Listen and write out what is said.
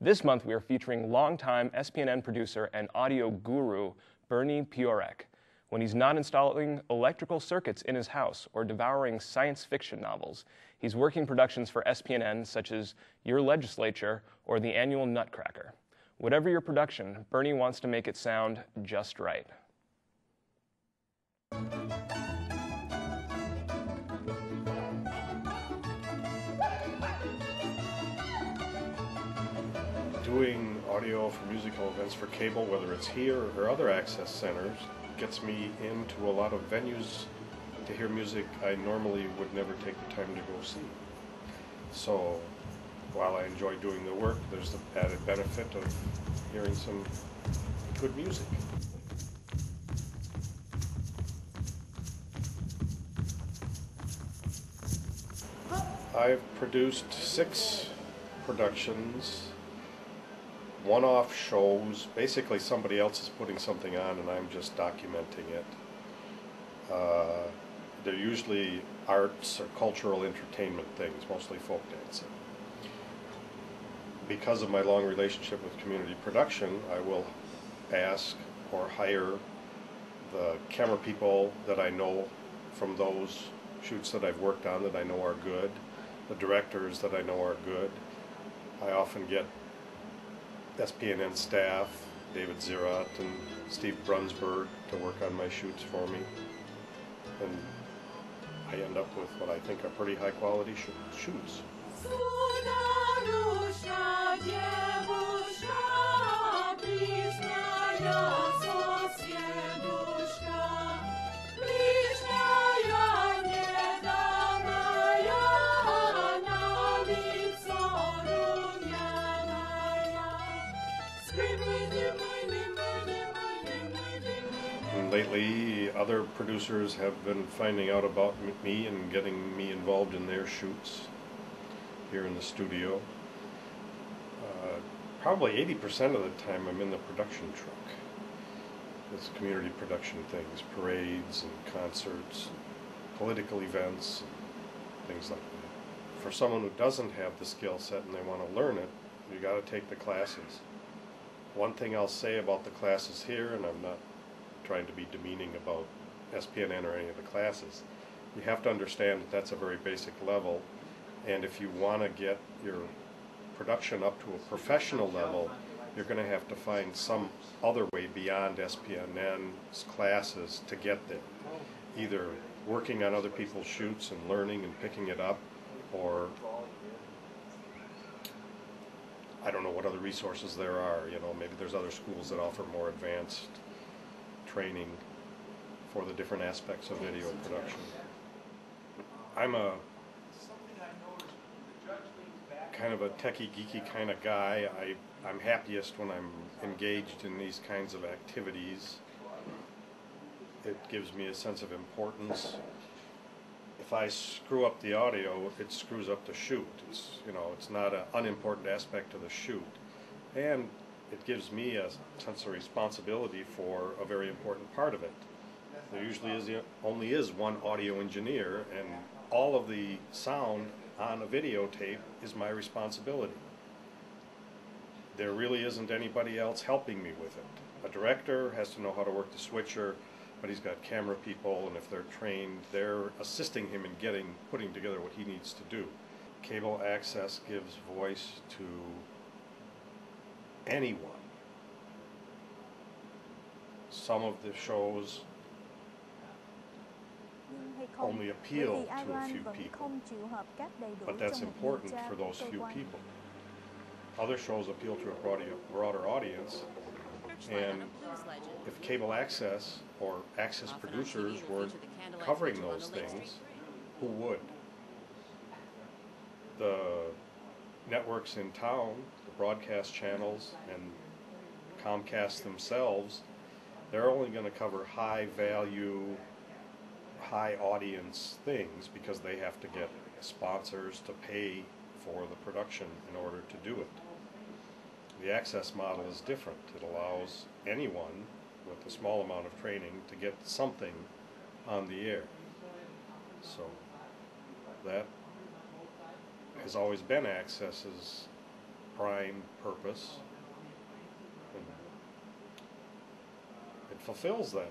This month we are featuring longtime SPNN producer and audio guru Bernie Piorek. When he's not installing electrical circuits in his house or devouring science fiction novels, he's working productions for SPNN such as Your Legislature or the annual Nutcracker. Whatever your production, Bernie wants to make it sound just right. Doing audio for musical events for cable, whether it's here or other access centers, gets me into a lot of venues to hear music I normally would never take the time to go see. So while I enjoy doing the work, there's the added benefit of hearing some good music. I've produced 6 productions, one-off shows. Basically somebody else is putting something on and I'm just documenting it. They're usually arts or cultural entertainment things, mostly folk dancing. Because of my long relationship with community production, I will ask or hire the camera people that I know from those shoots that I've worked on that I know are good, the directors that I know are good. I often get SPNN staff, David Zirat and Steve Brunsberg, to work on my shoots for me, and I end up with what I think are pretty high quality shoots. Lately, other producers have been finding out about me and getting me involved in their shoots here in the studio. Probably 80% of the time I'm in the production truck. It's community production things, parades and concerts, and political events, and things like that. For someone who doesn't have the skill set and they want to learn it, you got to take the classes. One thing I'll say about the classes here, and I'm not trying to be demeaning about SPNN or any of the classes, you have to understand that that's a very basic level, and if you want to get your production up to a professional level, you're going to have to find some other way beyond SPNN's classes to get there. Either working on other people's shoots and learning and picking it up, or I don't know what other resources there are. You know, maybe there's other schools that offer more advanced training for the different aspects of video production. I'm a kind of a techie, geeky kind of guy. I'm happiest when I'm engaged in these kinds of activities. It gives me a sense of importance. If I screw up the audio, it screws up the shoot. It's, you know, it's not an unimportant aspect of the shoot. And it gives me a sense of responsibility for a very important part of it. There usually only is one audio engineer, and all of the sound on a videotape is my responsibility. There really isn't anybody else helping me with it. A director has to know how to work the switcher, but he's got camera people, and if they're trained, they're assisting him in putting together what he needs to do. Cable access gives voice to anyone. Some of the shows only appeal to a few people, but that's important for those few people. Other shows appeal to a broader audience, and if cable access or access producers weren't covering those things, who would? The networks in town, the broadcast channels, and Comcast themselves, they're only going to cover high value, high audience things because they have to get sponsors to pay for the production in order to do it. The access model is different. It allows anyone with a small amount of training to get something on the air. So that has always been Access's prime purpose. And it fulfills that.